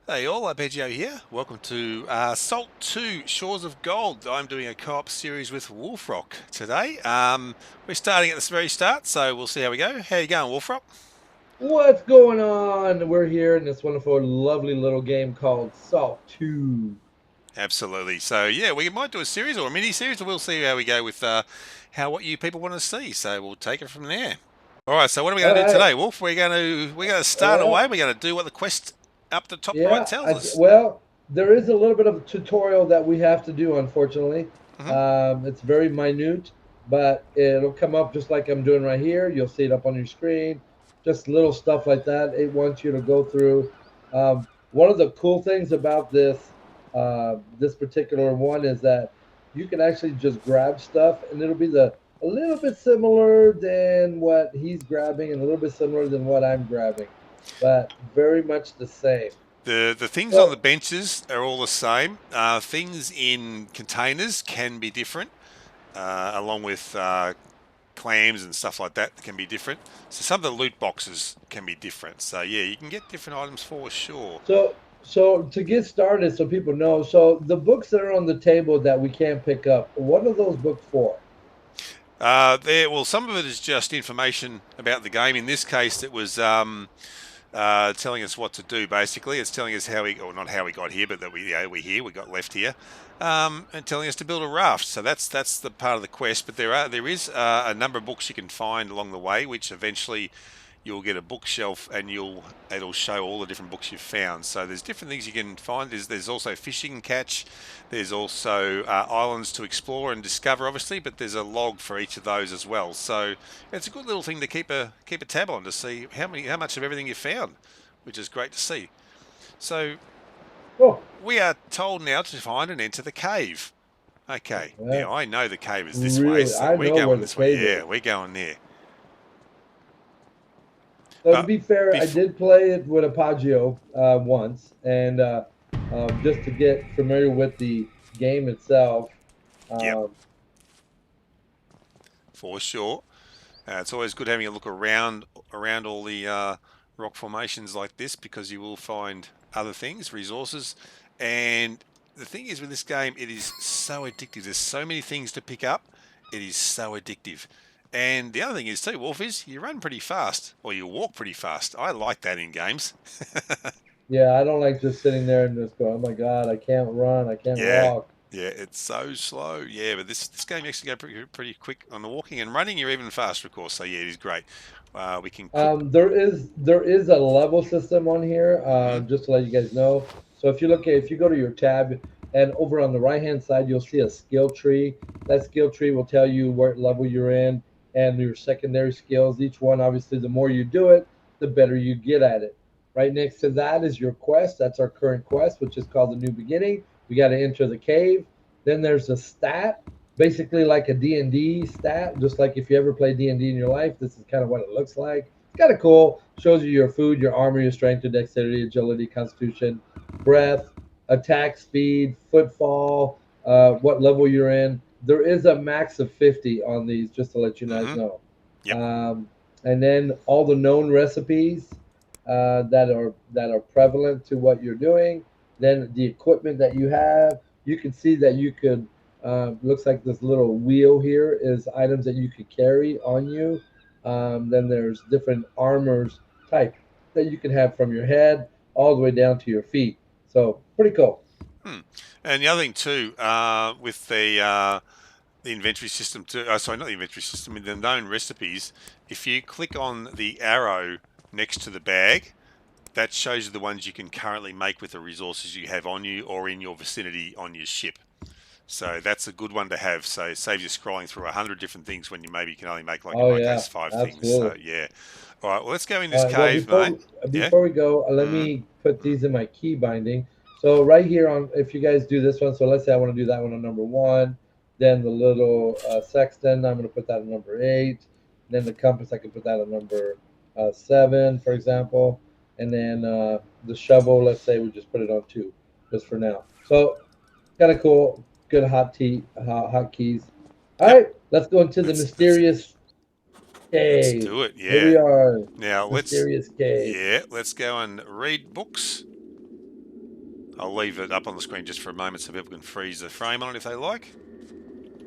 Hey all, Arpeggio here. Welcome to Salt 2 Shores of Gold. I'm doing a co-op series with Wolfrock today. We're starting at the very start, so we'll see how we go. How you going, Wolfrock? What's going on? We're here in this wonderful, lovely little game called Salt 2. Absolutely. So yeah, we might do a series or a mini series, and we'll see how we go with what you people want to see. So we'll take it from there. All right. So what are we All going to do right. today, Wolf? We're going to start away. Well, We're going to do what the quest up the top right yeah. tells us. Well, there is a little bit of a tutorial that we have to do, unfortunately. Hmm. It's very minute, but it'll come up just like I'm doing right here. You'll see it up on your screen. Just little stuff like that. It wants you to go through. One of the cool things about this particular one is that you can actually just grab stuff, and it'll be a little bit similar than what he's grabbing, and a little bit similar than what I'm grabbing, but very much the same. The things on the So, benches are all the same. Things in containers can be different, along with clams and stuff like that can be different. So some of the loot boxes can be different. So yeah, you can get different items for sure. so to get started, so people know, so the books that are on the table that we can't pick up, what are those books for? Well, some of it is just information about the game. In this case, it was telling us what to do. Basically, it's telling us how we, or not how we got here, but that we got left here, and telling us to build a raft. So that's the part of the quest. But there is a number of books you can find along the way, which eventually you'll get a bookshelf and it'll show all the different books you've found. So there's different things you can find. There's also fishing and catch. There's also islands to explore and discover, obviously, but there's a log for each of those as well. So it's a good little thing to keep a tab on to see how much of everything you found, which is great to see. So Oh, we are told now to find and enter the cave. Okay, yeah, now I know the cave is this way, really, so I we're know where going the this way. cave Yeah, is. we're going there. So to But be fair, I before, did play it with Apogeo once, and just to get familiar with the game itself. yep, Um, for sure. It's always good having a look around all the rock formations like this because you will find other things, resources, and the thing is with this game, it is so addictive. There's so many things to pick up. It is so addictive. And the other thing is too, Wolf, is you run pretty fast or you walk pretty fast. I like that in games. yeah, I don't like just sitting there and just go, oh my God, I can't run, I can't Yeah, walk. yeah, it's so slow. Yeah, but this game you actually go pretty quick on the walking and running. You're even faster, of course. So yeah, it is great. We can cook. There is a level system on here, Hmm. just to let you guys know. So if you go to your tab and over on the right hand side, you'll see a skill tree. That skill tree will tell you what level you're in and your secondary skills. Each one, obviously, the more you do it, the better you get at it. Right next to that is your quest. That's our current quest, which is called the New Beginning. We got to enter the cave. Then there's a stat, basically like a D&D stat, just like if you ever play D&D in your life, this is kind of what it looks like. It's kind of cool. Shows you your food, your armor, your strength, your dexterity, agility, constitution, breath, attack speed, footfall, what level you're in. There is a max of 50 on these, just to let you guys Hmm. know. Yep. And then all the known recipes that are prevalent to what you're doing. Then the equipment that you have, you can see that you could. Looks like this little wheel here is items that you could carry on you. Then there's different armors type that you can have from your head all the way down to your feet. So pretty cool. Hmm. And the other thing too, with the inventory system too. Sorry, not the inventory system. The known recipes. If you click on the arrow next to the bag, that shows you the ones you can currently make with the resources you have on you or in your vicinity on your ship. So that's a good one to have. So it saves you scrolling through 100 different things when you maybe can only make, like in Oh my yeah, case, 5 things. So absolutely. yeah. All right. Well, let's go in this All right. Well, cave, mate. Yeah. before we go, let Mm, me put mm, these in my key binding. So right here on, if you guys do this one, so let's say I want to do that one on number one, then the little sextant, I'm going to put that on number eight. Then the compass, I can put that on number seven, for example, and then the shovel, let's say we just put it on two, just for now. So kind of cool, good hot keys. All yep. right, let's go into the Let's mysterious let's cave. do it. Here Yeah. we are, Now let's mysterious cave. let's go and read books. I'll leave it up on the screen just for a moment so people can freeze the frame on it if they like.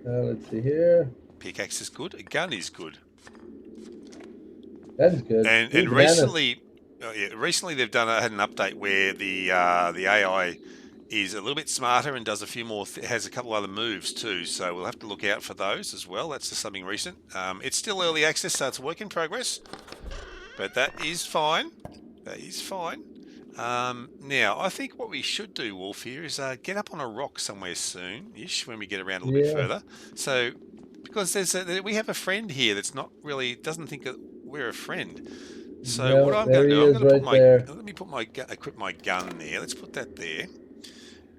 Let's see here. Pickaxe is good. A gun is good. That's good. And Ooh, recently, recently they've had an update where the AI is a little bit smarter and does a few more. Has a couple other moves too. So we'll have to look out for those as well. That's just something recent. It's still early access, so it's a work in progress. But that is fine. That is fine. Now, I think what we should do, Wolf, here is get up on a rock somewhere soon-ish when we get around a little bit further. So, because we have a friend here that's not really doesn't think that we're a friend. So what I'm going to do, I'm going to equip my gun there. Let's put that there.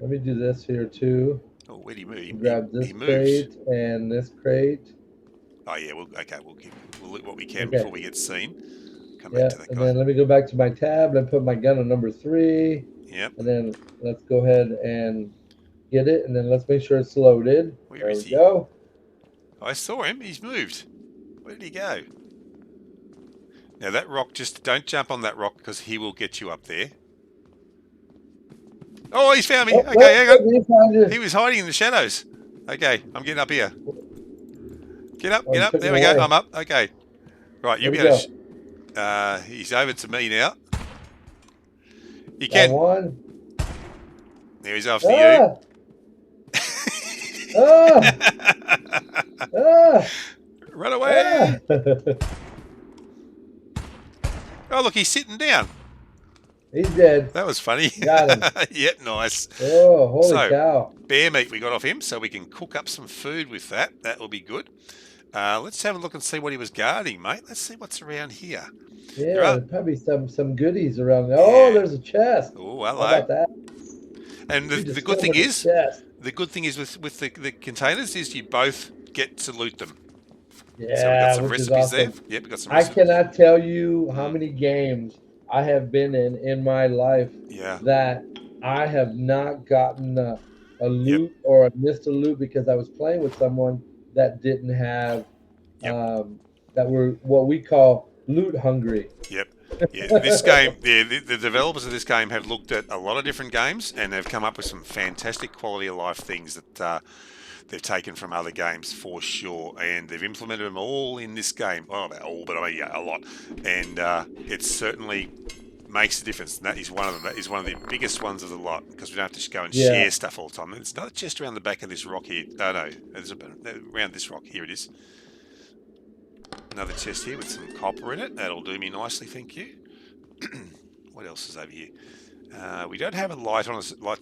Let me do this here too. Oh, where do you move? Grab this crate and this crate. Oh yeah, we'll loot what we can before we get seen. Come back to that guy. And then let me go back to my tab and put my gun on number 3. Yep. And then let's go ahead and get it, and then let's make sure it's loaded. Where is he? Go. I saw him. He's moved. Where did he go? Now that rock, just don't jump on that rock because he will get you up there. Oh, he's found me. Okay, hang on. He was hiding in the shadows. Okay, I'm getting up here. Get up, get up. There we go. I'm up. Okay. Right, you'll be able to... he's over to me now. You can. One. There he's after you. Run away. Oh, look, he's sitting down. He's dead. That was funny. Got him. Yeah, nice. Oh, holy cow. Bear meat we got off him, so we can cook up some food with that. That will be good. Let's have a look and see what he was guarding, mate. Let's see what's around here. Yeah, there's probably some goodies around there. Oh, there's a chest. Oh, hello. How about that? And the good thing is, with the containers is you both get to loot them. Yeah, so we got some recipes there. Yep, we got some recipes. I cannot tell you how many games I have been in my life that I have not gotten a loot or missed a loot because I was playing with someone that didn't have that were what we call loot hungry. Yep. Yeah, this game, the developers of this game have looked at a lot of different games and they've come up with some fantastic quality of life things that they've taken from other games for sure, and they've implemented them all in this game. Well, not all, but I mean, a lot. And it certainly makes a difference. And that is one of them. That is one of the biggest ones of the lot because we don't have to go and share stuff all the time. It's not just around the back of this rock here. Oh, no, it's around this rock. Here it is. Another chest here with some copper in it. That'll do me nicely, thank you. What else is over here? We don't have a light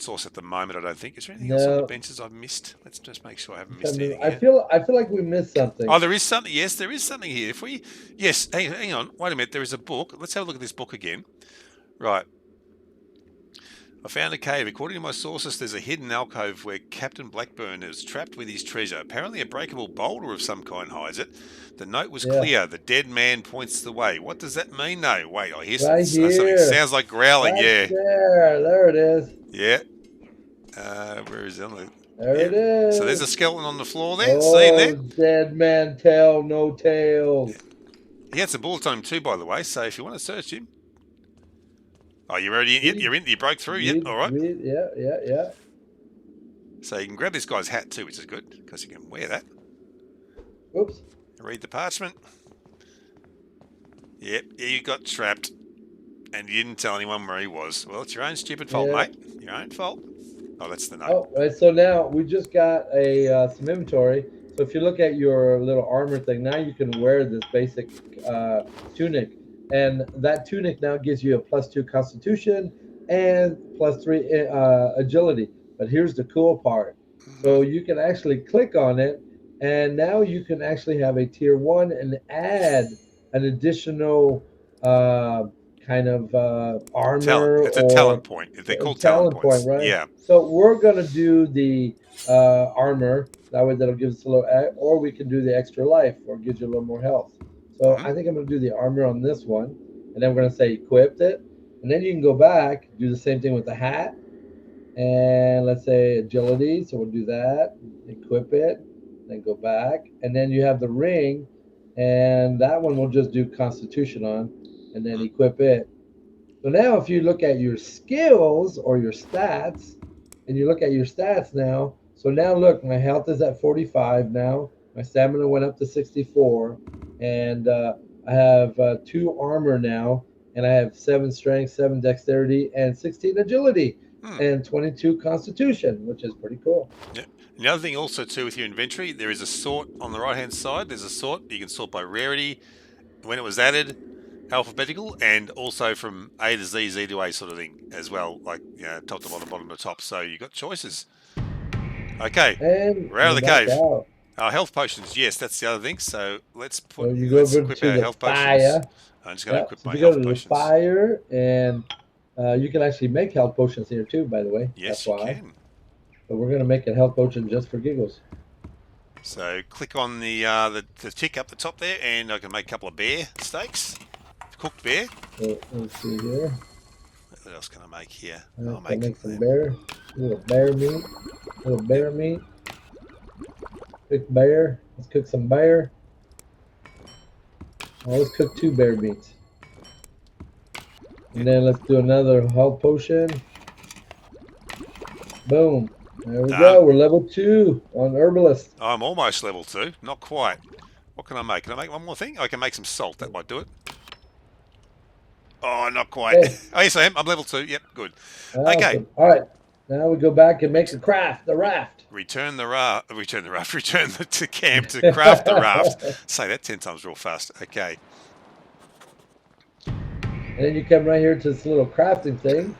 source at the moment, I don't think. Is there anything else on the benches I've missed? Let's just make sure I haven't missed anything. I feel like we missed something. Oh, there is something. Yes, there is something here. Hang on. Wait a minute. There is a book. Let's have a look at this book again. Right. I found a cave. According to my sources, there's a hidden alcove where Captain Blackburn is trapped with his treasure. Apparently a breakable boulder of some kind hides it. The note was clear. The dead man points the way. What does that mean, though? Wait, I hear something. Sounds like growling, There it is. Yeah. Where is it? There it is. So there's a skeleton on the floor there. Oh, see him there? Dead man tell no tales. He had some bullets on him too, by the way, so if you want to search him. Oh, you're already in? You're in? You broke through? Yep, all right. Yeah. So you can grab this guy's hat too, which is good, because you can wear that. Oops. Read the parchment. Yep, you got trapped. And you didn't tell anyone where he was. Well, it's your own stupid fault, mate. Your own fault. Oh, that's the note. Oh, right, so now we just got some inventory. So if you look at your little armor thing, now you can wear this basic tunic. And that tunic now gives you a +2 constitution and +3 agility. But here's the cool part. So you can actually click on it, and now you can actually have a tier 1 and add an additional kind of armor. It's a talent point. They call talent points. Right? Yeah. So we're going to do the armor. That way that'll give us a little, or we can do the extra life, or gives you a little more health. So I think I'm going to do the armor on this one, and then we're going to say equipped it, and then you can go back, do the same thing with the hat, and let's say agility, so we'll do that, equip it, then go back, and then you have the ring, and that one we'll just do constitution on, and then equip it, So now if you look at your skills or your stats, and you look at your stats now, so now look, my health is at 45 now. My stamina went up to 64, and I have 2 armor now, and I have 7 strength, 7 dexterity, and 16 agility, and 22 constitution, which is pretty cool. Yeah. And the other thing also too with your inventory, there is a sort on the right hand side. There's a sort you can sort by rarity. When it was added, alphabetical, and also from A to Z, Z to A sort of thing as well, like top to bottom, bottom to top. So you got choices. Okay, And we're out of we're the back cave. out. Health potions, yes, that's the other thing. So let's So you go let's over equip to our the health potions. fire. I'm just going to equip So my if you go health to the potions. fire, and you can actually make health potions here too, by the way. Yes, That's you why. can. But we're going to make a health potion just for giggles. So click on the tick up the top there, and I can make a couple of bear steaks, cooked bear. So let's see here. What else can I make here? I'll make some bear, little bear meat, Cook bear. Let's cook some bear. Oh, let's cook 2 bear meats. And then let's do another health potion. Boom. There we go. We're level 2 on Herbalist. I'm almost level 2. Not quite. What can I make? Can I make one more thing? I can make some salt. That might do it. Oh, not quite. Hey. Oh, yes, I am. I'm level 2. Yep, good. Awesome. Okay. All right. Now we go back and make the raft. Return to camp to craft the raft. Say that 10 times real fast. Okay. And then you come right here to this little crafting thing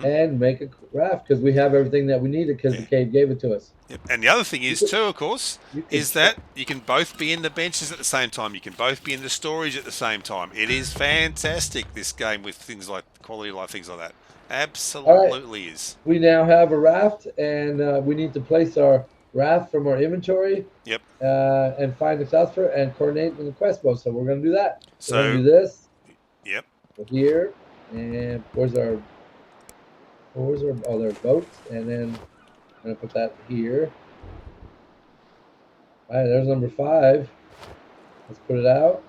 and make a raft because we have everything that we needed because the cave gave it to us. Yep. And the other thing is too, of course, is that you can both be in the benches at the same time. You can both be in the storage at the same time. It is fantastic, this game, with things like quality of life, things like that. Absolutely is. We now have a raft, and we need to place our raft from our inventory. Yep. And find the phosphor and coordinate in the quest bow. So we're going to do that. So we're going to do this. Yep. Here, and where's our there's boats, and then I'm going to put that here. All right, there's number 5. Let's put it out.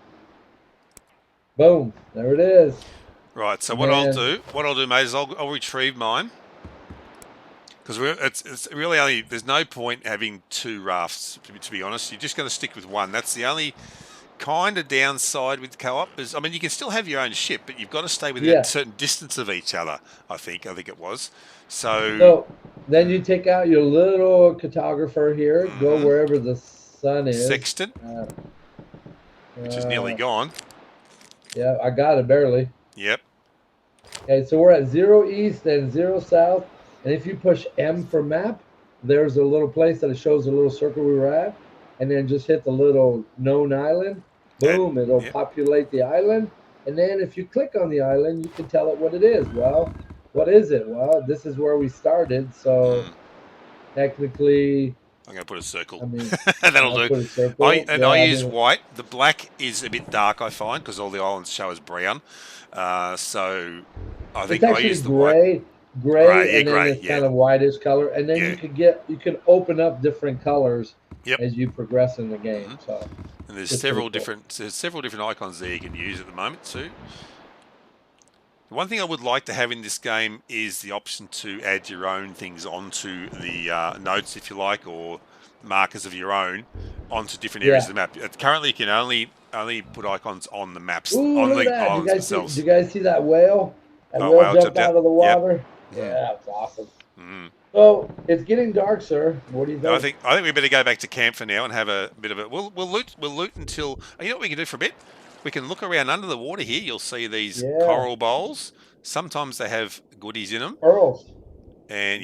Boom, there it is. Right, so what I'll do, mate, is I'll retrieve mine, because it's really only, there's no point having 2 rafts, to be honest. You're just going to stick with one. That's the only kind of downside with co-op. Is, I mean, you can still have your own ship, but you've got to stay within a certain distance of each other. I think it was. So then you take out your little cartographer here, go wherever the sun is. Sextant, which is nearly gone. Yeah, I got it barely. Yep. Okay, so we're at 0 east and 0 south, and if you push M for map, there's a little place that it shows a little circle we were at, and then just hit the little known island. Boom, it'll populate the island, and then if you click on the island, you can tell it what it is. Well, what is it? Well, this is where we started, so technically I'm going to put a circle. I mean, that'll do. I use white. The black is a bit dark, I find, because all the islands show as brown. So I think I use the gray, gray, and then it's kind of whitish color, and then you can open up different colors as you progress in the game. So and there's several different icons there you can use at the moment too. The one thing I would like to have in this game is the option to add your own things onto the notes, if you like, or markers of your own onto different areas of the map. Currently, you can only put icons on the maps, on the islands themselves. Did you guys see that whale? That whale jumped out of the water. Yep. Yeah, that's awesome. So it's getting dark, sir. What do you think? I think we better go back to camp for now and have a bit of it. We'll loot until, you know what we can do for a bit? We can look around under the water here. You'll see these coral bowls. Sometimes they have goodies in them. Pearls. And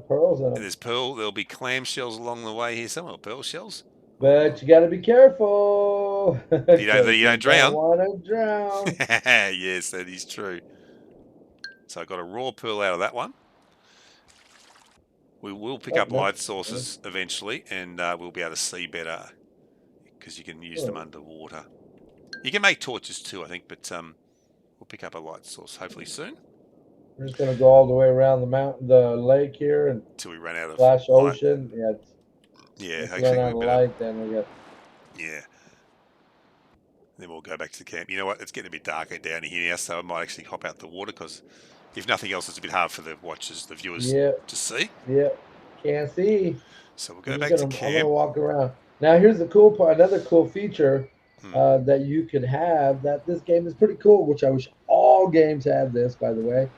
pearls in them. And there'll be clam shells along the way here somewhere, pearl shells. But you got to be careful. You don't drown. Don't want to drown. Yes, that is true. So I got a raw pearl out of that one. We will pick up light sources eventually, and we'll be able to see better because you can use them underwater. You can make torches too, I think, but we'll pick up a light source hopefully soon. We're just going to go all the way around the lake here until we run out of Flash Ocean. Yeah, actually, run out of light, then we got. Yeah. Then we'll go back to the camp. You know what? It's getting a bit darker down here now, so I might actually hop out the water because, if nothing else, it's a bit hard for the watchers, the viewers, to see. Yeah. Can't see. So we'll go back to I'm camp. gonna walk around. Now here's the cool part. Another cool feature that you could have. That this game is pretty cool. Which I wish all games had this, by the way.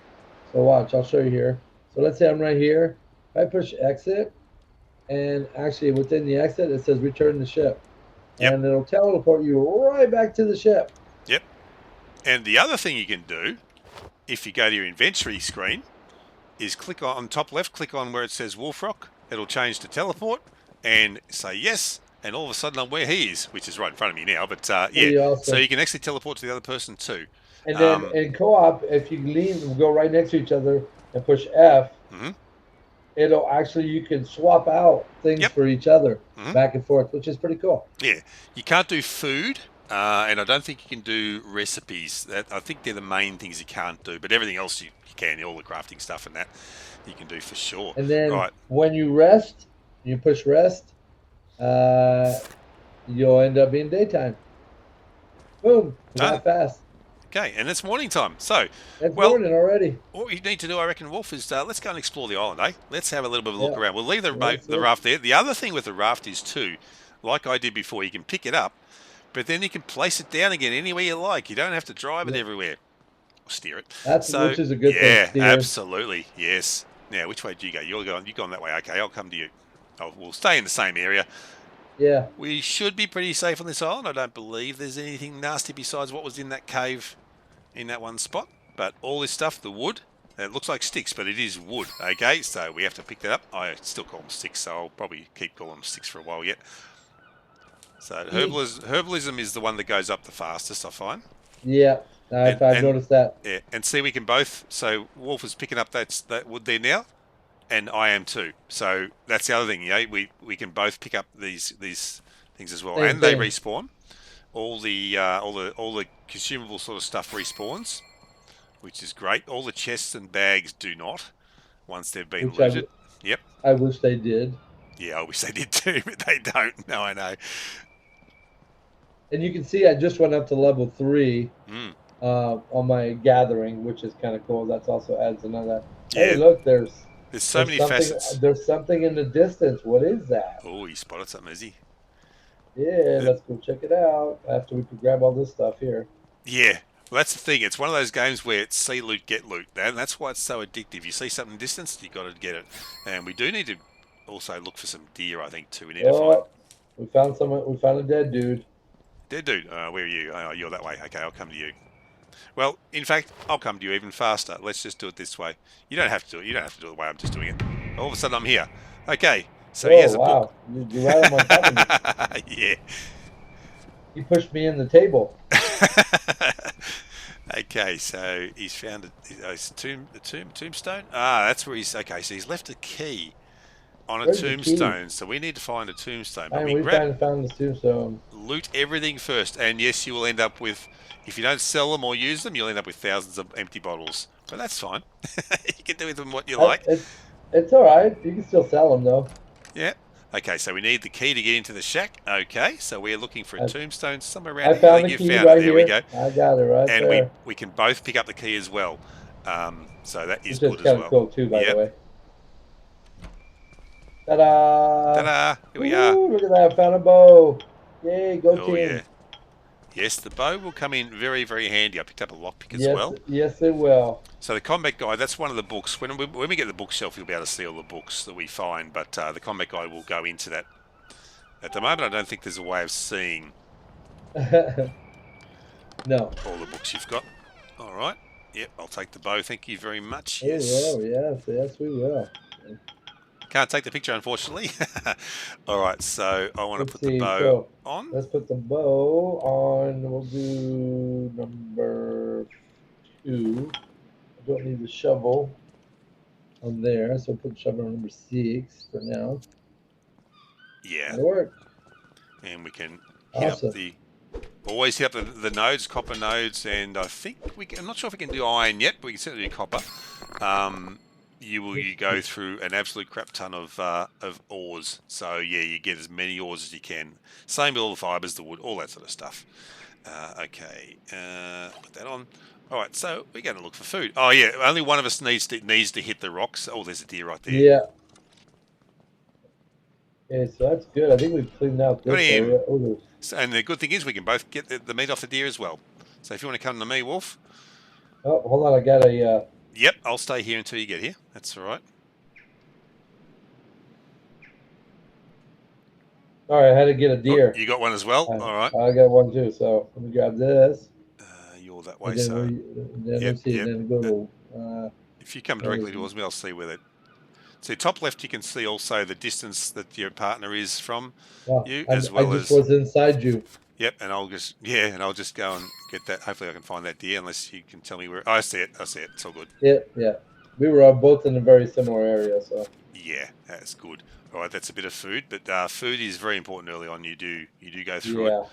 So watch. I'll show you here. So let's say I'm right here. If I push exit, and actually within the exit it says return the ship. Yep. And it'll teleport you right back to the ship. Yep. And the other thing you can do, if you go to your inventory screen, is click on top left, click on where it says Wolf Rock. It'll change to teleport and say yes. And all of a sudden I'm where he is, which is right in front of me now. But yeah, awesome. So you can actually teleport to the other person too. And then in co-op, if you go right next to each other and push F, it'll actually, you can swap out things for each other back and forth, which is pretty cool. Yeah, you can't do food, and I don't think you can do recipes. I think they're the main things you can't do, but everything else you can, all the crafting stuff and that you can do for sure. And then when you rest, you push rest, you'll end up being daytime. Boom, that fast. Okay, and it's morning time. So, it's morning already. What you need to do, I reckon, Wolf, is let's go and explore the island, eh? Let's have a little bit of a look around. We'll leave the raft there. The other thing with the raft is, too, like I did before, you can pick it up, but then you can place it down again anywhere you like. You don't have to drive it everywhere. Or steer it. Which is a good thing. Yeah, absolutely. Yes. Now, which way do you go? You're going that way. Okay, I'll come to you. We'll stay in the same area. Yeah. We should be pretty safe on this island. I don't believe there's anything nasty besides what was in that cave in that one spot. But all this stuff, the wood, it looks like sticks, but it is wood. Okay, so we have to pick that up. I still call them sticks, so I'll probably keep calling them sticks for a while yet. So herbalism is the one that goes up the fastest, I find. Yeah, I've noticed that. Yeah, and see, we can both. So Wolf is picking up that wood there now, and I am too. So that's the other thing. Yeah, we can both pick up these things as well, and they respawn. All the consumable sort of stuff respawns, which is great. All the chests and bags do not once they've been looted. Yep. I wish they did. Yeah, I wish they did too, but they don't. No, I know. And you can see I just went up to level 3 on my gathering, which is kind of cool. That's also adds another. Yeah. Hey, look, there's so many facets. There's something in the distance. What is that? Oh, you spotted something, is he? Yeah, let's go check it out after we can grab all this stuff here. Yeah, well, that's the thing. It's one of those games where it's see loot, get loot. And that's why it's so addictive. You see something in the distance, you got to get it. And we do need to also look for some deer, I think, too. We need to find. We found a dead dude. Dead dude? Where are you? Oh, you're that way. Okay, I'll come to you. Well, in fact, I'll come to you even faster. Let's just do it this way. You don't have to do it. You don't have to do it the way I'm just doing it. All of a sudden, I'm here. Okay. So here's a book. You're right on my top of me. Yeah. He pushed me in the table. Okay, so he's found a tombstone. Ah, that's where he's. Okay, so he's left a key on a tombstone. So we need to find a tombstone. But we found the tombstone. Loot everything first, and yes, you will end up with. If you don't sell them or use them, you'll end up with thousands of empty bottles. But that's fine. You can do with them what you like. It's all right. You can still sell them though. Yeah. Okay, so we need the key to get into the shack. Okay, so we're looking for a tombstone somewhere around here. I found the key right here. There we go. I got it right there. And we can both pick up the key as well. So that is good as well. Which is kind of cool too, by the way. Ta-da! Ta-da! Here we are. Look at that. I found a bow. Yay, go team. Yeah. Yes, the bow will come in very, very handy. I picked up a lockpick as well. Yes, it will. So the combat guide, that's one of the books. When we get the bookshelf, you'll be able to see all the books that we find. But the combat guide will go into that. At the moment, I don't think there's a way of seeing no. all the books you've got. All right. Yep, I'll take the bow. Thank you very much. Yes. Yes, we will. Can't take the picture, unfortunately. All right, so I want to put the bow on. Let's put the bow on. We'll do number 2. I don't need the shovel on there, so we'll put shovel on number 6 for now. Yeah. That'll work. And we can hit up always hit up the nodes, copper nodes, and I think I'm not sure if we can do iron yet, but we can certainly do copper. You go through an absolute crap ton of ores. So yeah, you get as many ores as you can. Same with all the fibers, the wood, all that sort of stuff. Okay, put that on. All right, so we're going to look for food. Oh yeah, only one of us needs to hit the rocks. Oh, there's a deer right there. Yeah. Okay, so that's good. I think we've cleaned out Got this him. area. Oh, there's... So, and the good thing is we can both get the meat off the deer as well. So if you want to come to me, Wolf. Oh, hold on. I got a... Yep, I'll stay here until you get here. That's all right. All right, I had to get a Oh, deer. you got one as well. All right. I got one too. So let me grab this. You're that way, And then so then yep, let's see. yep. Then go to... If you come directly towards me, I'll see where that. See, top left, you can see also the distance that your partner is from you, as I well just as. was inside you. Yep, and I'll just go and get that. Hopefully, I can find that deer. Unless you can tell me where. Oh, I see it. I see it. It's all good. Yeah. We were both in a very similar area, so. Yeah, that's good. All right, that's a bit of food, but food is very important early on. You do go through it.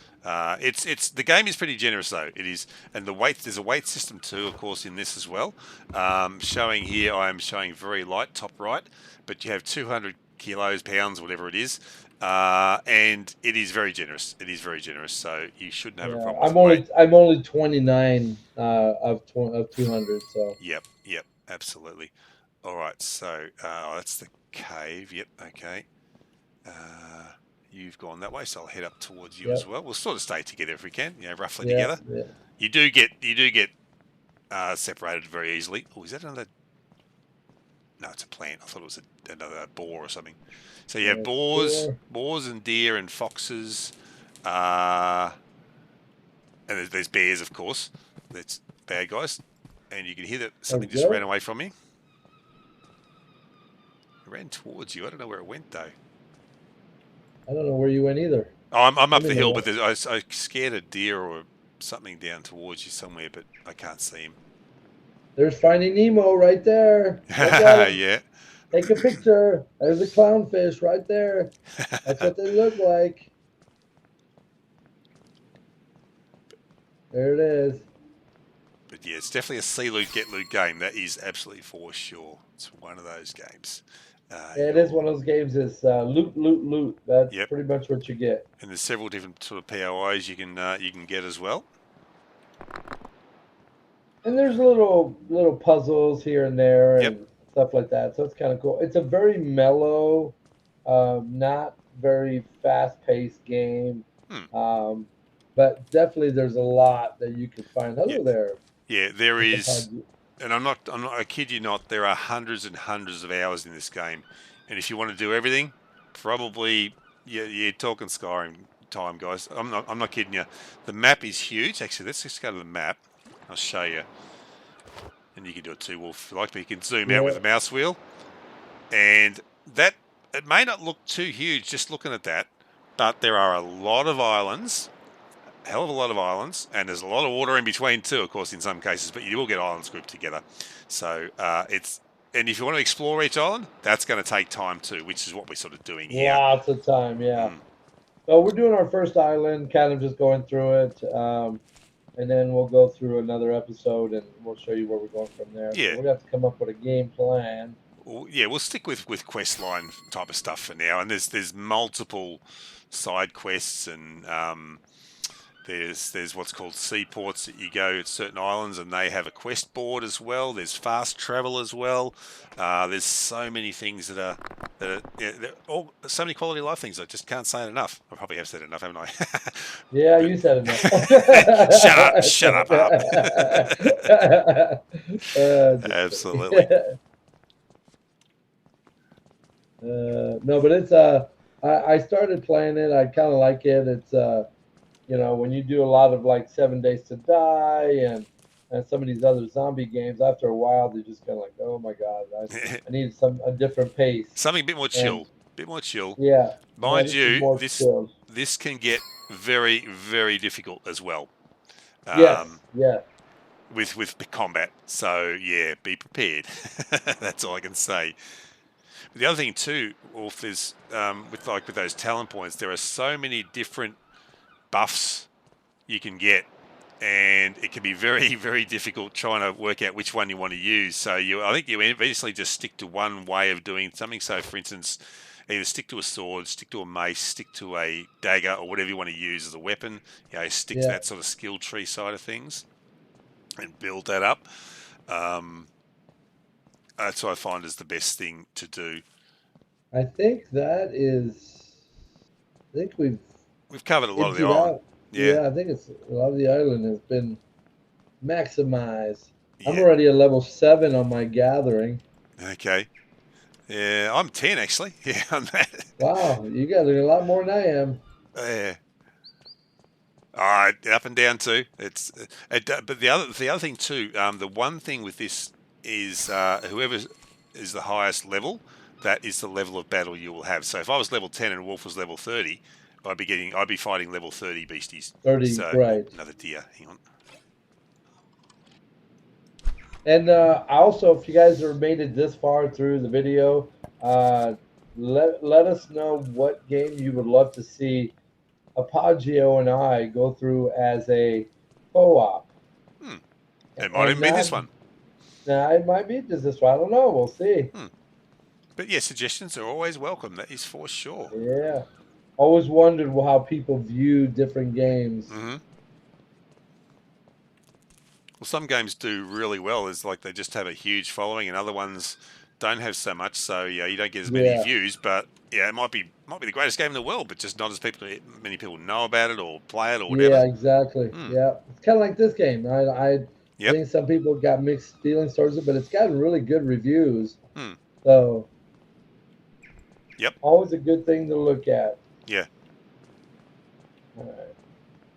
It's the game is pretty generous though. It is, and there's a weight system too, of course, in this as well. Showing here, I am showing very light, top right, but you have 200 kilos, pounds, whatever it is, and it is very generous. It is very generous, so you shouldn't have a problem with weight. I'm only 29 of 200, so. Yep, absolutely. All right, so that's the cave. Yep, okay. You've gone that way, so I'll head up towards you as well. We'll sort of stay together if we can, roughly together. Yeah. You do get separated very easily. Oh, is that another? No, it's a plant. I thought it was another boar or something. So you have boars and deer and foxes, and there's bears, of course. That's bad guys, and you can hear that something just ran away from me. It ran towards you. I don't know where it went though. I don't know where you went either. Oh, I'm up the hill, but I scared a deer or something down towards you somewhere, but I can't see him. There's Finding Nemo right there. Yeah. Take a picture. There's a clownfish right there. That's what they look like. There it is. But yeah, it's definitely a see loot, get loot game. That is absolutely for sure. It's one of those games. It is one of those games. It's loot. That's pretty much what you get. And there's several different sort of POIs you can get as well. And there's little puzzles here and there and stuff like that. So it's kind of cool. It's a very mellow, not very fast-paced game. But definitely there's a lot that you can find. Hello there. Yeah, there is. And I kid you not, there are hundreds and hundreds of hours in this game. And if you want to do everything, probably you're talking Skyrim time, guys. I'm not kidding you. The map is huge. Actually, let's just go to the map. I'll show you. And you can do it too, Wolf. If you like me, you can zoom out with the mouse wheel. And that, it may not look too huge just looking at that, but there are a lot of islands. Hell of a lot of islands, and there's a lot of water in between too, of course, in some cases, but you will get islands grouped together. So and if you want to explore each island, that's going to take time too, which is what we're sort of doing here. Lots of time, yeah. So we're doing our first island, kind of just going through it, and then we'll go through another episode, and we'll show you where we're going from there. Yeah. So we're going to have to come up with a game plan. Well, yeah, we'll stick with quest line type of stuff for now, and there's multiple side quests and There's what's called seaports that you go at certain islands, and they have a quest board as well. There's fast travel as well. There's so many things that are all so many quality of life things. I just can't say it enough. I probably have said it enough, haven't I? Yeah, you said enough. Shut up, Absolutely. No, but it's I started playing it. I kind of like it. It's when you do a lot of like 7 Days to Die and some of these other zombie games, after a while, they're just kind of like, oh my God, I need a different pace. Something a bit more chill. Bit more chill. Yeah. Mind you, this can get very, very difficult as well. Yeah. With combat. So yeah, be prepared. That's all I can say. But the other thing too, Wolf, is with those talent points, there are so many different buffs you can get and it can be very, very difficult trying to work out which one you want to use. So I think you eventually just stick to one way of doing something. So, for instance, either stick to a sword, stick to a mace, stick to a dagger, or whatever you want to use as a weapon. Stick to Yeah. that sort of skill tree side of things and build that up. That's what I find is the best thing to do. I think that is. I think We've covered a lot of the emptied island. out. Yeah, Yeah, I think it's a lot of the island has been maximized. I'm yeah. already at level 7 on my gathering. Okay. Yeah, I'm 10 actually. Yeah, on that. Wow, you guys are a lot more than I am. Yeah. All right, up and down too. But the other thing too. The one thing with this is whoever is the highest level, that is the level of battle you will have. So if I was level 10 and Wolf was level 30, I'd be fighting level 30 beasties. 30, So right. another deer. Hang on. And also, if you guys have made it this far through the video, let us know what game you would love to see Apogio and I go through as a co-op. It might And even be not, this one. now it might be just this one. I don't know. We'll see. But yeah, suggestions are always welcome. That is for sure. Yeah. Always wondered how people view different games. Mm-hmm. Well, some games do really well. It's like they just have a huge following, and other ones don't have so much. So yeah, you don't get as many Yeah. views. But yeah, it might be the greatest game in the world, but just not as many people know about it or play it or whatever. Yeah, exactly. Yeah, it's kind of like this game. I Yep. think some people got mixed feelings towards it, but it's gotten really good reviews. Hmm. So, Yep. always a good thing to look at. Yeah. All right.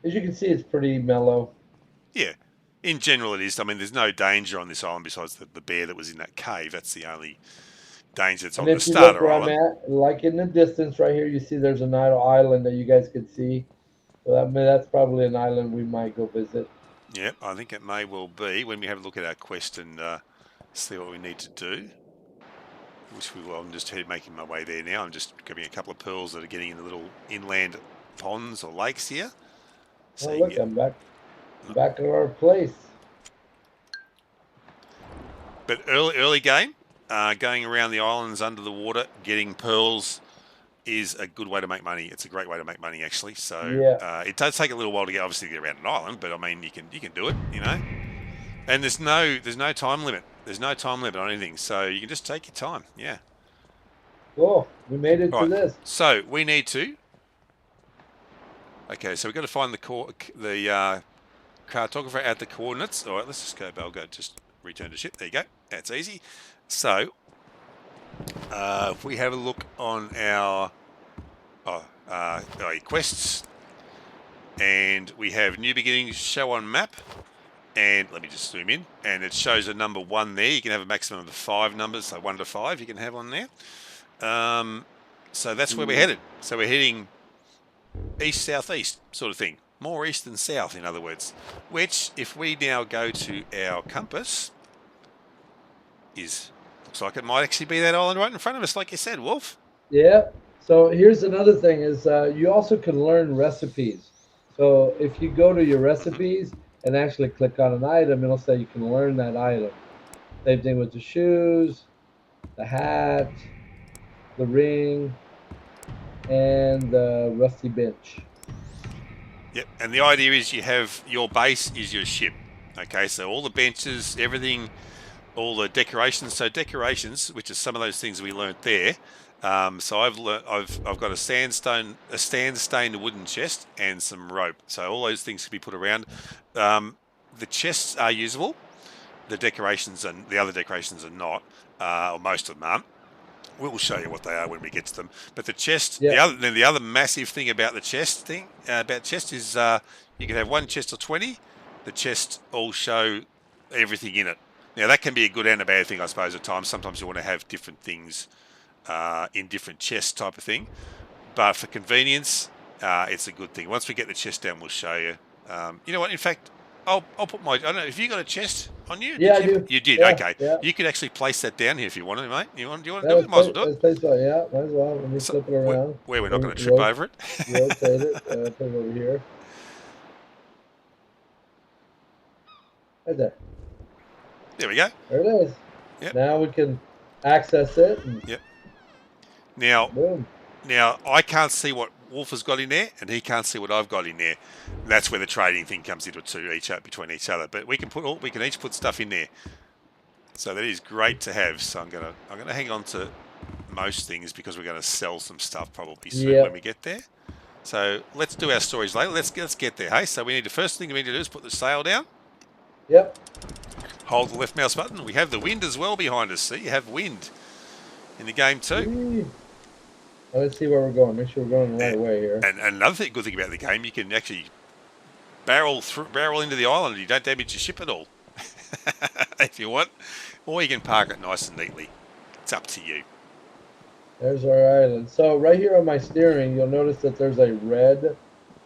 As you can see, it's pretty mellow. Yeah. In general, it is. I mean, there's no danger on this island besides the bear that was in that cave. That's the only danger that's And on the if you look starter where I'm island. at, like in the distance right here, you see there's an island that you guys could see. So that's probably an island we might go visit. Yep, I think it may well be when we have a look at our quest and see what we need to do. Which we will. I'm just making my way there now. I'm just grabbing a couple of pearls that are getting in the little inland ponds or lakes here. So Oh, look, I'm back at our place. But early game, going around the islands under the water, getting pearls is a good way to make money. It's a great way to make money, actually. So Yeah. it does take a little while to obviously get around an island, but I mean you can do it, you know. And there's no time limit. There's no time limit on anything, so you can just take your time. Yeah. Cool. We made it to Right. this. So we need to. Okay, so we've got to find the cartographer at the coordinates. All right, let's just go. I'll go just return to ship. There you go. That's easy. So if we have a look on our quests, and we have new beginnings show on map, and let me just zoom in, and it shows a number 1 there. You can have a maximum of 5 numbers, so 1 to 5 you can have on there. So that's where we're headed. So we're heading east southeast sort of thing, more east than south, in other words. Which, if we now go to our compass, looks like it might actually be that island right in front of us, like you said, Wolf. Yeah. So here's another thing: is you also can learn recipes. So if you go to your recipes and actually click on an item, it'll say you can learn that item. Same thing with the shoes, the hat, the ring, and the rusty bench. Yep, and the idea is you have your base is your ship. Okay, so all the benches, everything, all the decorations. So decorations, which is some of those things we learnt there. So I've got a sand stained wooden chest and some rope. So all those things can be put around. The chests are usable. The decorations and the other decorations are not, or most of them aren't. We'll show you what they are when we get to them. But the chest, Yeah. the other massive thing about the chest is you can have one chest or 20. The chest all show everything in it. Now that can be a good and a bad thing, I suppose. At times, sometimes you want to have different things in different chests, type of thing. But for convenience, it's a good thing. Once we get the chest down, we'll show you. You know what? In fact, I'll put my. I don't know. Have you got a chest on you? Yeah, Did you? I do. You did. Yeah, okay. yeah. You could actually place that down here if you wanted, mate. Do you want to Yeah, do it? Might as well do it. let's place it. Yeah, might as well. Let me flip it around. Where we're not going to trip over it. Rotate it. Put it over here. Right there. There we go. There it is. Yep. Now we can access it. And Yep. Now, boom. Now, I can't see what Wolf has got in there, and he can't see what I've got in there. And that's where the trading thing comes into between each other. But we can each put stuff in there, so that is great to have. So I'm gonna hang on to most things because we're gonna sell some stuff probably soon when we get there. So let's do our stories later. Let's get there. Hey, so the first thing we need to do is put the sail down. Yep. Hold the left mouse button. We have the wind as well behind us. See, you have wind in the game too. Well, let's see where we're going. Make sure we're going the right way here. And another good thing about the game, you can actually barrel into the island and you don't damage your ship at all. If you want. Or you can park it nice and neatly. It's up to you. There's our island. So right here on my steering, you'll notice that there's a red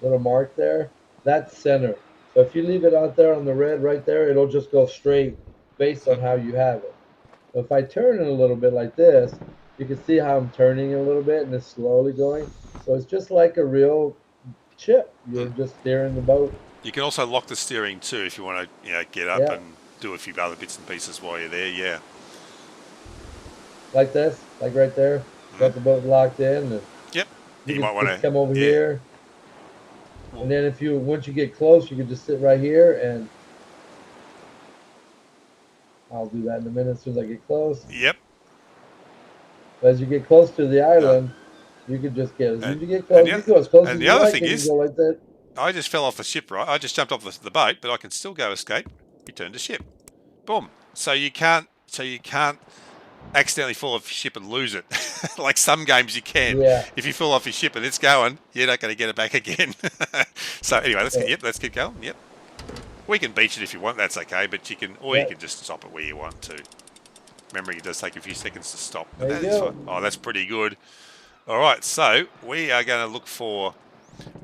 little mark there. That's center. So if you leave it out there on the red right there, it'll just go straight based on how you have it. So if I turn it a little bit like this, you can see how I'm turning it a little bit and it's slowly going. So it's just like a real ship. You're just steering the boat. You can also lock the steering too if you want to get up and do a few other bits and pieces while you're there. Yeah. Like this, like right there. Got the boat locked in. And yep. You might want to come over here. And then once you get close, you can just sit right here and I'll do that in a minute as soon as I get close. Yep. But as you get close to the island, you can just get as you get close. You go as close as you like. And you go like that. I just fell off the ship, right? I just jumped off the boat, but I can still go escape, return to ship. Boom. So you can't accidentally fall off your ship and lose it. Like some games you can. Yeah. If you fall off your ship and it's going, you're not going to get it back again. So anyway, let's keep going. Yep. We can beach it if you want, that's okay, but you can just stop it where you want to. Remembering it does take a few seconds to stop. But that is fine. Oh, that's pretty good. All right, so we are going to look for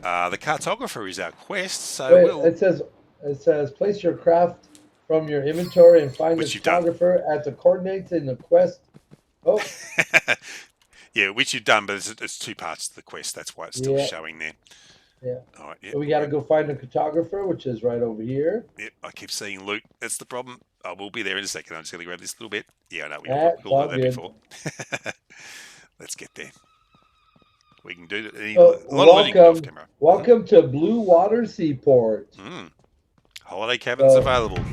the cartographer is our quest. So it says place your craft from your inventory and find the cartographer at the coordinates in the quest. Oh. Yeah, which you've done, but it's two parts to the quest. That's why it's still showing there. Yeah. All right. So we got to go find the cartographer, which is right over here. Yep. I keep seeing loot. That's the problem. I will be there in a second. I'm just going to grab this little bit. Yeah, I know. We all got that before. Let's get there. We can do a lot of looting off camera. Welcome to Blue Water Seaport. Holiday cabins available.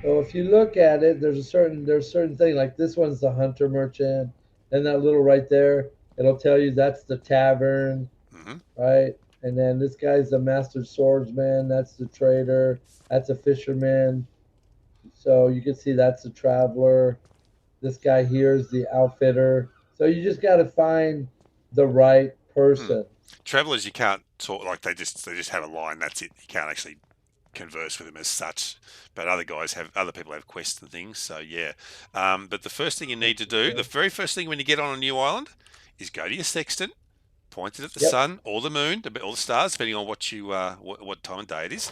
So if you look at it, there's a certain thing like this one's the hunter merchant, and that little right there, it'll tell you that's the tavern, right? And then this guy's the master swordsman. That's the trader. That's a fisherman. So you can see that's the traveler. This guy here is the outfitter. So you just got to find the right person. Travelers, you can't talk like they just have a line. That's it. You can't actually converse with them as such. But other people have quests and things. So yeah. But the first thing you need to do, the very first thing when you get on a new island, is go to your sextant. Point it at the sun or the moon, or the stars, depending on what time of day it is.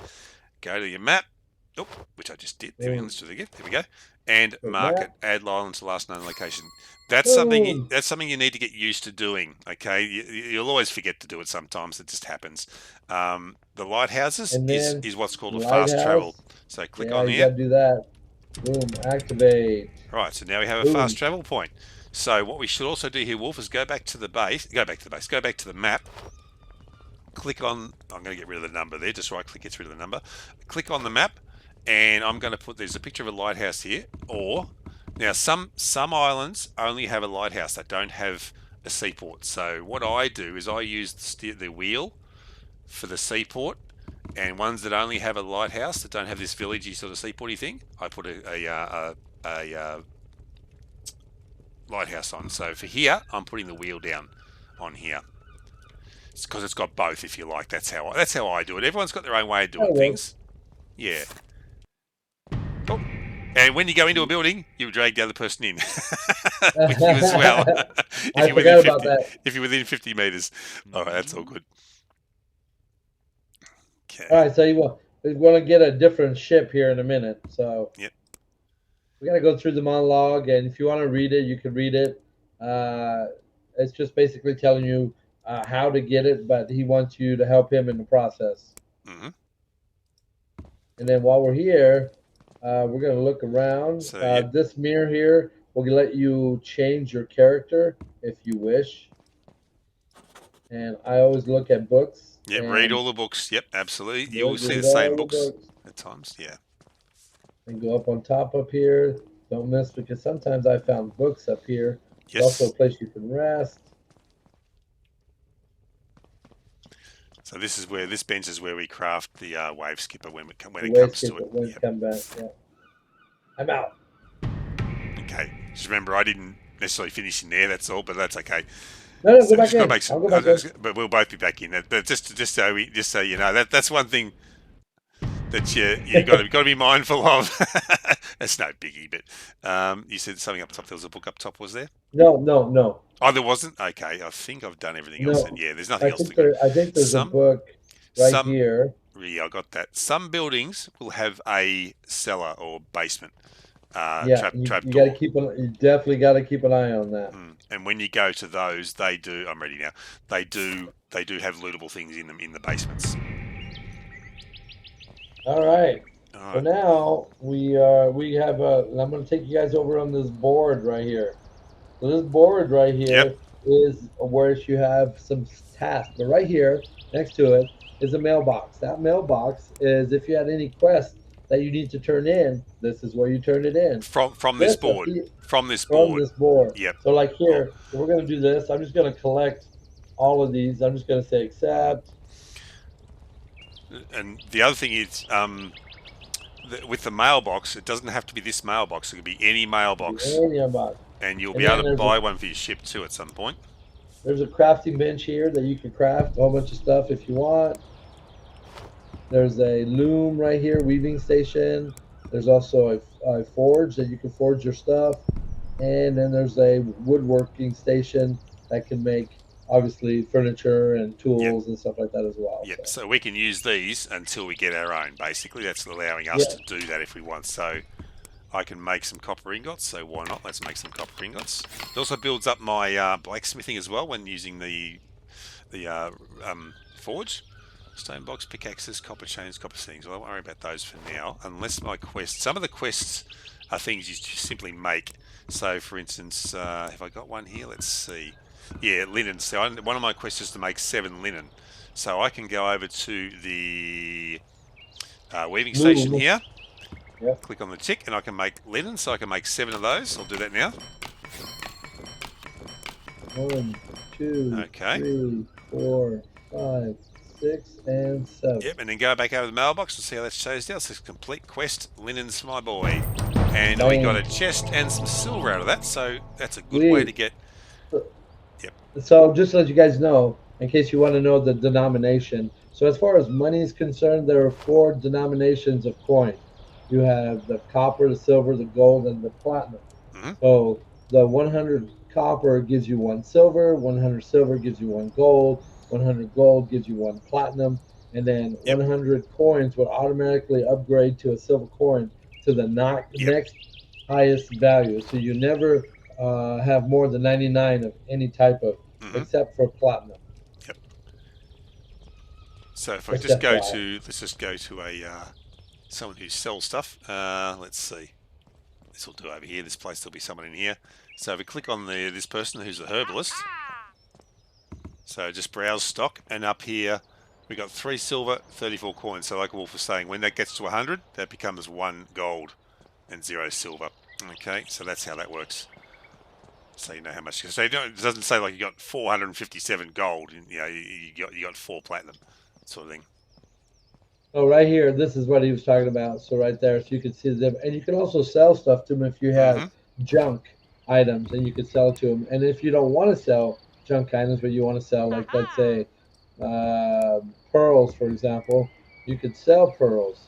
Go to your map, which I just did. There we go. And mark it. Add island to last known location. That's something you need to get used to doing. Okay, you'll always forget to do it sometimes. It just happens. The lighthouses is what's called a fast travel. So click on here. You gotta do that. Boom, activate. Right. So now we have a fast travel point. So what we should also do here, Wolf, is go back to the map. Click on, I'm going to get rid of the number there, just right click gets rid of the number. Click on the map, and I'm going to put, there's a picture of a lighthouse here, now some islands only have a lighthouse, they don't have a seaport. So what I do is I use the wheel for the seaport, and ones that only have a lighthouse, that don't have this villagey sort of seaporty thing, I put a lighthouse on. So for here, I'm putting the wheel down on here. It's because it's got both, if you like. That's how I do it. Everyone's got their own way of doing things. Yeah. Cool. And when you go into a building, you drag the other person in with you as well. If you're within 50 meters. All right, that's all good. Okay. All right, so we want to get a different ship here in a minute. So. Yep. We got to go through the monologue, and if you want to read it, you can read it. It's just basically telling you how to get it, but he wants you to help him in the process. And then while we're here, We're gonna look around. So yep, This mirror here will let you change your character if you wish. And I always look at books yep. Read and all the books. Yep, absolutely. You will see the read same all the books books at times. Yeah. and go up on top up here. Don't miss because sometimes I found books up here. It's also a Yes. place you can rest. So this is where this bench is where we craft the wave skipper when The it way comes to skip it. it when Yep. come back. Yeah. I'm out. Okay. Just remember, I didn't necessarily finish in there. That's all, but that's okay. No, no, go So back just got to in. make some. I'll go back in. But we'll both be back in. But just so you know that's one thing that you got to be mindful of. That's no biggie. But you said something up top. There was a book up top. Was there? No, no, no, Oh, there wasn't. Okay. I think I've done everything else. And no. yeah, there's nothing else to go. I think there's a Some book right some here. yeah, I got that. Some buildings will have a cellar or basement. Yeah, Trap you got to door. keep an. You definitely got to keep an eye on that. And when you go to those, they do. I'm ready now. They do have lootable things in them in the basements. All right. All So right. now we have I'm going to take you guys over on this board right here. So this board right Yep. here is where you have some tasks. But right here, next to it, is a mailbox. That mailbox is if you had any quests that you need to turn in, this is where you turn it in. From this This up board. here, From this from board. this board. Yep. So like Oh. here, so we're going to do this. I'm just going to collect all of these. I'm just going to say accept. And the other thing is, with the mailbox, it doesn't have to be this mailbox. It could be any mailbox, and you'll And be then able to buy one for your ship too at some point. there's a crafting bench here that you can craft a whole bunch of stuff if you want. There's a loom right here, weaving station. There's also a forge that you can forge your stuff. And then there's a woodworking station that can make obviously furniture and tools Yep. and stuff like that as well. Yep. So we can use these until we get our own. Basically, that's allowing us Yeah. to do that if we want. So I can make some copper ingots. So why not? Let's make some copper ingots. It also builds up my blacksmithing as well when using the forge. Stone box, pickaxes, copper chains, copper things. Well, I won't worry about those for now, unless my quests. Some of the quests are things you simply make. So, for instance, have I got one here? Let's see. Yeah, linen. So, one of my quests is to make 7 linen. So, I can go over to the weaving station here. Yep. Click on the tick, and I can make linen. So, I can make 7 of those. I'll do that now. 1, 2, Okay. 3, 4, 5, 6, and 7. Yep, and then go back over the mailbox and see how that shows now. It says complete quest, linens, my boy. And we got a chest and some silver out of that, so that's a good way to get. Yep. So just to let you guys know, in case you want to know the denomination. So as far as money is concerned, there are 4 denominations of coin. You have the copper, the silver, the gold, and the platinum. Mm-hmm. So the 100 copper gives you 1 silver, 100 silver gives you 1 gold, 100 gold gives you 1 platinum, and then 100 coins will automatically upgrade to a silver coin to the next highest value. So you never have more than 99 of any type of, except for platinum. Yep. So if I just go to, let's just go to a someone who sells stuff. Let's see. This will do over here. This place, there'll be someone in here. So if we click on this person who's the herbalist. So just browse stock, and up here we got 3 silver, 34 coins. So like Wolf was saying, when that gets to 100, that becomes 1 gold and 0 silver. Okay, so that's how that works. So you know how much. So it doesn't say like you got 457 gold. You know, you got 4 platinum, sort of thing. Oh, right here, this is what he was talking about. So right there, so you can see them, and you can also sell stuff to them if you have junk items, and you can sell it to them. And if you don't want to sell junk items, but you want to sell, like let's say pearls, for example, you could sell pearls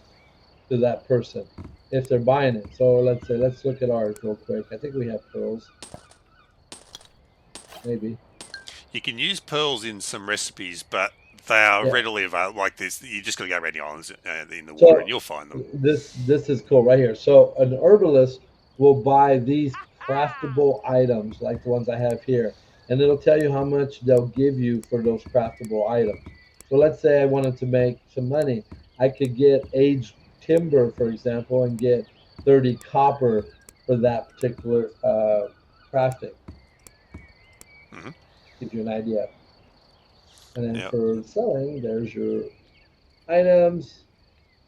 to that person if they're buying it. So let's look at ours real quick. I think we have pearls. Maybe. You can use pearls in some recipes, but they are readily available. Like this, you just got to go around the islands in the water, and you'll find them. This is cool right here. So an herbalist will buy these craftable items like the ones I have here, and it'll tell you how much they'll give you for those craftable items. So let's say I wanted to make some money. I could get aged timber, for example, and get 30 copper for that particular crafting. Hmm. Gives you an idea. And then Now, for selling, there's your items.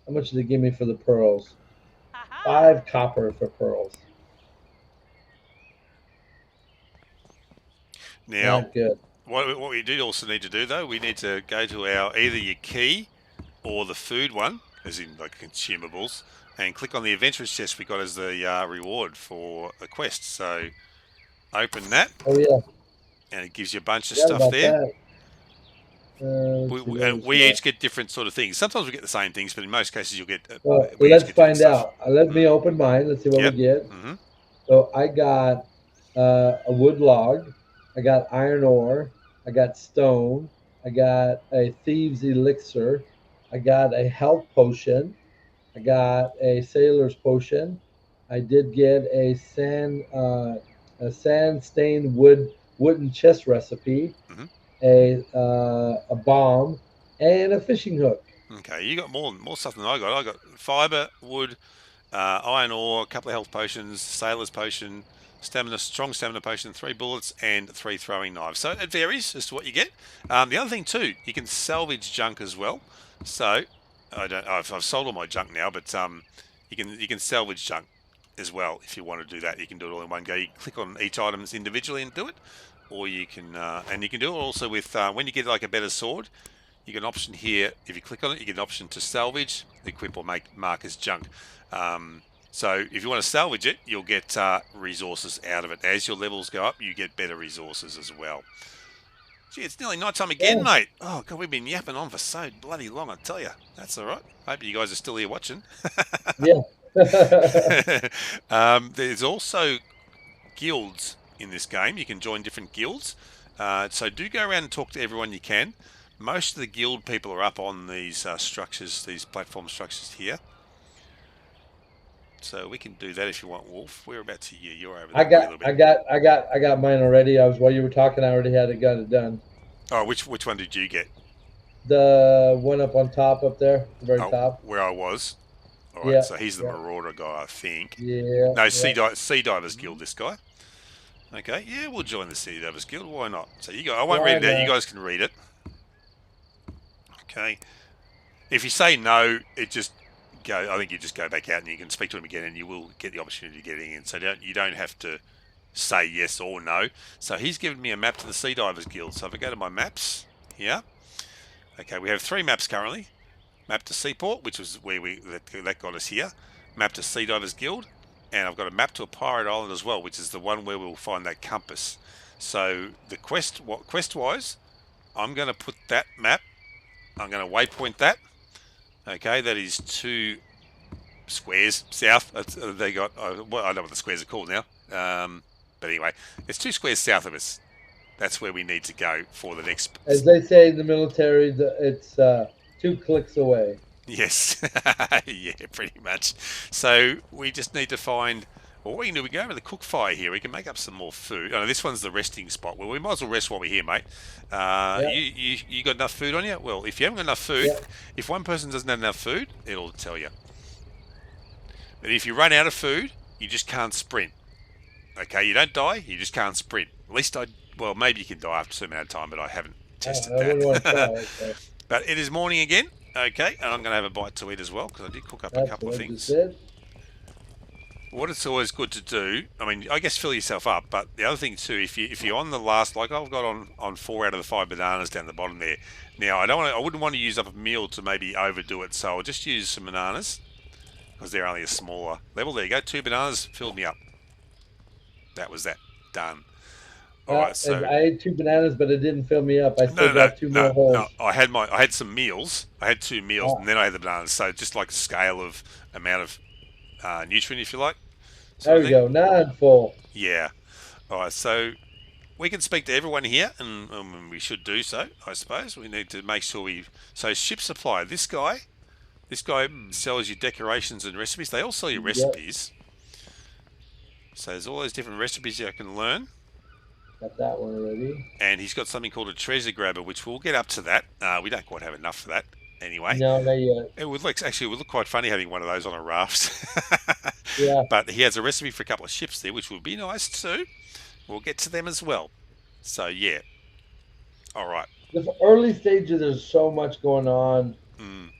How much did they give me for the pearls? 5 copper for pearls. now, Not good. what we do also need to do though, we need to go to our either your key or the food one, as in like consumables, and click on the adventurous chest we got as the reward for a quest. So open that, Oh yeah, and it gives you a bunch of forgot stuff about there. that. Let's see, what And was we that? each get different sort of things. Sometimes we get the same things, but in most cases you'll get Well, we each let's get different find stuff. out. Let me open mine. Let's see what we Yep. get. Hmm. So I got a wood log. I got iron ore. I got stone. I got a thieves elixir. I got a health potion. I got a sailor's potion. I did get a sand stained wooden chest recipe, Hmm. a bomb, and a fishing hook. Okay, you got more stuff than I got. I got fiber, wood, iron ore, a couple of health potions, sailor's potion, strong stamina potion, 3 bullets, and 3 throwing knives. So it varies as to what you get. The other thing too, you can salvage junk as well. So I've sold all my junk now, but you can salvage junk as well if you want to do that. You can do it all in one go. You click on each item individually and do it, or you can and you can do it also with when you get like a better sword. You get an option here. If you click on it, you get an option to salvage, equip, or mark as junk. So if you want to salvage it, you'll get resources out of it. As your levels go up, you get better resources as well. Gee, it's nearly night time again, Yeah, mate. Oh, God, we've been yapping on for so bloody long, I tell you. That's all right. Hope you guys are still here watching. yeah. There's also guilds in this game. You can join different guilds. So do go around and talk to everyone you can. Most of the guild people are up on these structures, these platform structures here. So we can do that if you want, Wolf. We're about to you. You're over I that way a got, little bit. I got, I got mine already. While you were talking, I already had it done. Oh, which one did you get? The one up on top, up there, the very Oh, top. where I was. All right. Yeah, So he's the yeah, Marauder guy, I think. yeah, No, yeah. Sea Divers Guild. This guy. Okay. Yeah, we'll join the Sea Divers Guild. Why not? So you go. I won't Why read it out. You not? guys can read it. Okay. If you say no, it just go. I think you just go back out and you can speak to him again, and you will get the opportunity to get in. So you don't have to say yes or no. So he's given me a map to the Sea Divers Guild. So if I go to my maps here, okay, we have 3 maps currently. Map to Seaport, which was where that got us here. Map to Sea Divers Guild, and I've got a map to a pirate island as well, which is the one where we'll find that compass. So the quest wise, I'm going to put that map. I'm going to waypoint that. Okay, that is 2 squares south. They got. Well, I don't know what the squares are called now. But anyway, it's 2 squares south of us. That's where we need to go for the next. As they say in the military, it's 2 clicks away. Yes, yeah, pretty much. So we just need to find. Well, what we can do, we go over the cook fire here. We can make up some more food. Oh, this one's the resting spot. Well, we might as well rest while we're here, mate. Yeah, You got enough food on you? Well, if you haven't got enough food, yeah. if one person doesn't have enough food, it'll tell you. But if you run out of food, you just can't sprint. Okay, you don't die, you just can't sprint. At least well, maybe you can die after a certain amount of time, but I haven't tested I wouldn't want to try that. it. So But it is morning again. Okay, and I'm going to have a bite to eat as well because I did cook up a that's couple what of I just things. did. What it's always good to do, I mean, I guess fill yourself up, but the other thing too, if you're on the last, like I've got on 4 out of the 5 bananas down the bottom there. Now I wouldn't want to use up a meal to maybe overdo it, so I'll just use some bananas because they're only a smaller level. There you go, 2 bananas filled me up. That was that done. All right, And so I ate 2 bananas, but it didn't fill me up. I still no, no, no, got 2 no, more holes. no. I had some meals. I had 2 meals, Uh, and then I had the bananas. So just like a scale of amount of nutrient, if you like, sort there of we thing. go. Now I'm full. Yeah. All right, so we can speak to everyone here, and we should do so. I suppose we need to make sure we. So ship supply. This guy sells you decorations and recipes. They all sell you Yep, recipes. So there's all those different recipes you can learn. got that one already. And he's got something called a treasure grabber, which we'll get up to that. We don't quite have enough for that anyway. No, not yet. It would look quite funny having one of those on a raft. Yeah. But he has a recipe for a couple of ships there, which would be nice too. We'll get to them as well. So yeah. All right. The early stages, there's so much going on. Mm,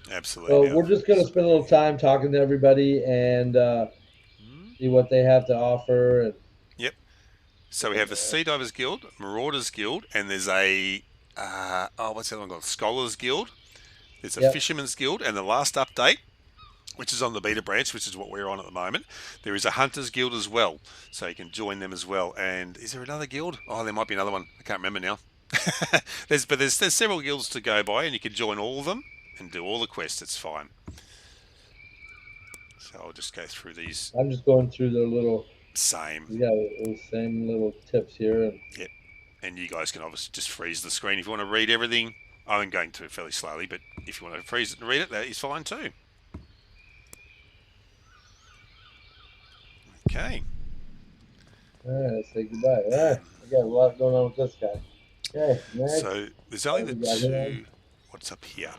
So absolutely. we're just going to spend a little time talking to everybody and see what they have to offer. And Yep. So we have the Sea Divers Guild, Marauders Guild, and there's a what's the other one called? Scholars Guild. There's a yep. Fisherman's Guild, and the last update, which is on the beta branch, which is what we're on at the moment, there is a Hunters Guild as well, so you can join them as well. And is there another guild? Oh, there might be another one. I can't remember now. there's several guilds to go by, and you can join all of them and do all the quests. It's fine. So I'll just go through these. I'm just going through the little. Same. We got those same little tips here. And Yep. And you guys can obviously just freeze the screen if you want to read everything. I'm going to fairly slowly, but if you want to freeze it and read it, that is fine too. Okay. all right, let's say goodbye. All right, we got a lot going on with this guy. Okay, next. So there's only the two. What's up here?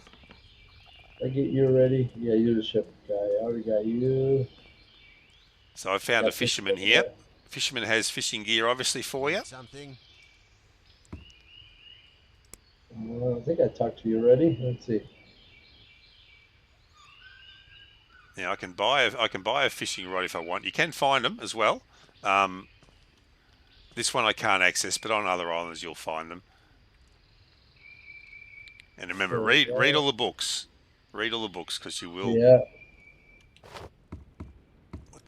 I get you ready. Yeah, you're the ship guy. I already got you. So I found a fisherman here. Fisherman has fishing gear, obviously, for you. Something. I think I talked to you already. Let's see. Now I can buy a fishing rod if I want. You can find them as well. This one I can't access, but on other islands you'll find them. And remember, read all the books. Read all the books because you will. Yeah.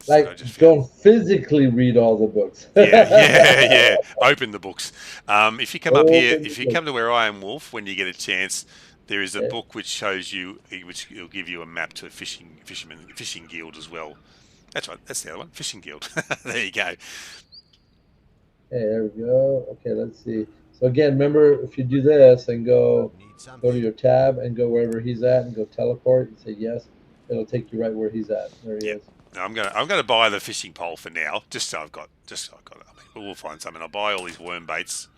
Like, don't physically read all the books. yeah. Open the books. If you come up here, if you come to where I am, Wolf, when you get a chance, there is a book which shows you, which will give you a map to a fishing guild as well. That's right. That's the other one, fishing guild. There you go. Okay, there we go. Okay, let's see. So again, remember, if you do this and go to your tab and go wherever he's at and go teleport and say yes, it'll take you right where he's at. There he is. I'm gonna buy the fishing pole for now, just so I've got it. I mean, we'll find something. I'll buy all these worm baits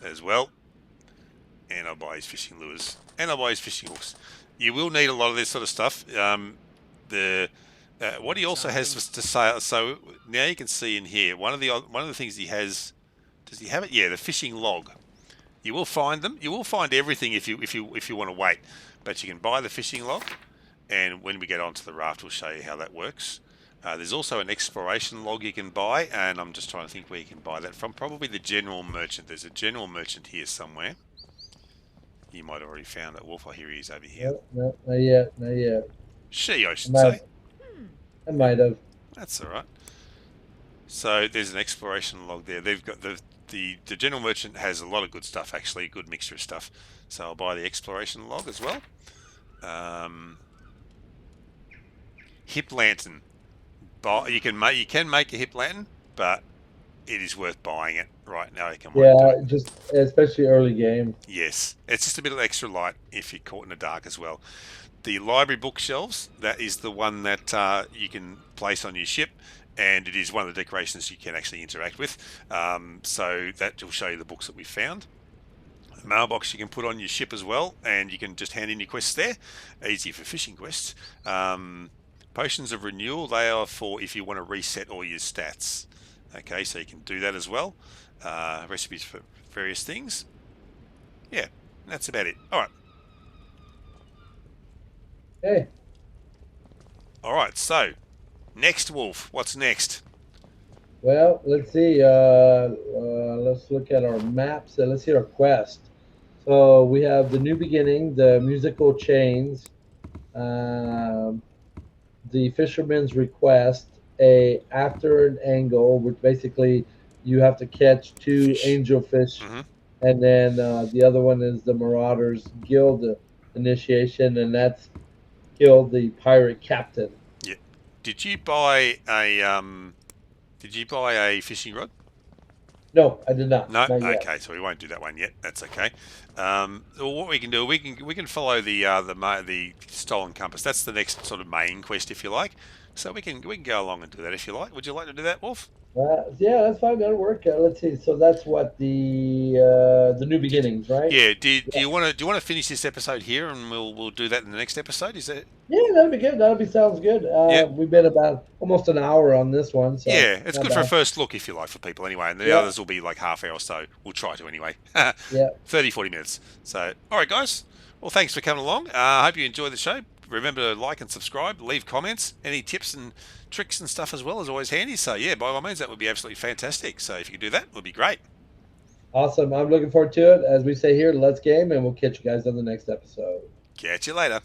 as well, and I'll buy his fishing lures, and I'll buy his fishing hooks. You will need a lot of this sort of stuff. What he also has to say. So now you can see in here one of the things he has. Does he have it? Yeah, the fishing log. You will find them. You will find everything if you want to wait, but you can buy the fishing log. And when we get onto the raft, we'll show you how that works. There's also an exploration log you can buy, and I'm just trying to think where you can buy that from. Probably the general merchant. There's a general merchant here somewhere. You might have already found it. Wolf, I hear he is over here. No, not yet. She, I should say. I might have. That's all right. So there's an exploration log there. They've got the general merchant has a lot of good stuff, actually, a good mixture of stuff. So I'll buy the exploration log as well. Hip lantern. You can make a hip lantern, but it is worth buying it right now. You can just especially early game. Yes, it's just a bit of extra light if you're caught in the dark as well. The library bookshelves, that is the one that you can place on your ship, and it is one of the decorations you can actually interact with. So that will show you the books that we found. The mailbox you can put on your ship as well, and you can just hand in your quests there. Easy for fishing quests. Potions of renewal, they are for if you want to reset all your stats. Okay, so you can do that as well. Recipes for various things. Yeah, that's about it. All right. Okay. All right, so next, Wolf, what's next? Well, let's see. Let's look at our maps and let's see our quest. So we have the new beginning, the musical chains, the fisherman's request, after an angle, which basically you have to catch two angelfish, and then the other one is the Marauders Guild initiation, and that's kill the pirate captain. Yeah. Did you buy a fishing rod? No, I did not. No. Not yet. Okay, so we won't do that one yet. That's okay. Well, what we can do, we can follow the stolen compass. That's the next sort of main quest, if you like. So we can go along and do that if you like. Would you like to do that, Wolf? Yeah, that's fine. That'll work. Let's see. So that's what the new Did beginnings, right? yeah? Do Yeah, you want to finish this episode here, and we'll do that in the next episode? Is that yeah, that'll be good. That'll be sounds good. yeah? We've been about almost an hour on this one, so Yeah, it's not good for a bad. first look if you like for people anyway, and the Yeah, others will be like half hour or so. We'll try to anyway. yeah. 30, 40 minutes. So, all right, guys. Well, thanks for coming along. I hope you enjoyed the show. Remember to like and subscribe, leave comments. Any tips and tricks and stuff as well is always handy. So, yeah, by all means, that would be absolutely fantastic. So, if you could do that, it would be great. Awesome. I'm looking forward to it. As we say here, let's game, and we'll catch you guys on the next episode. Catch you later.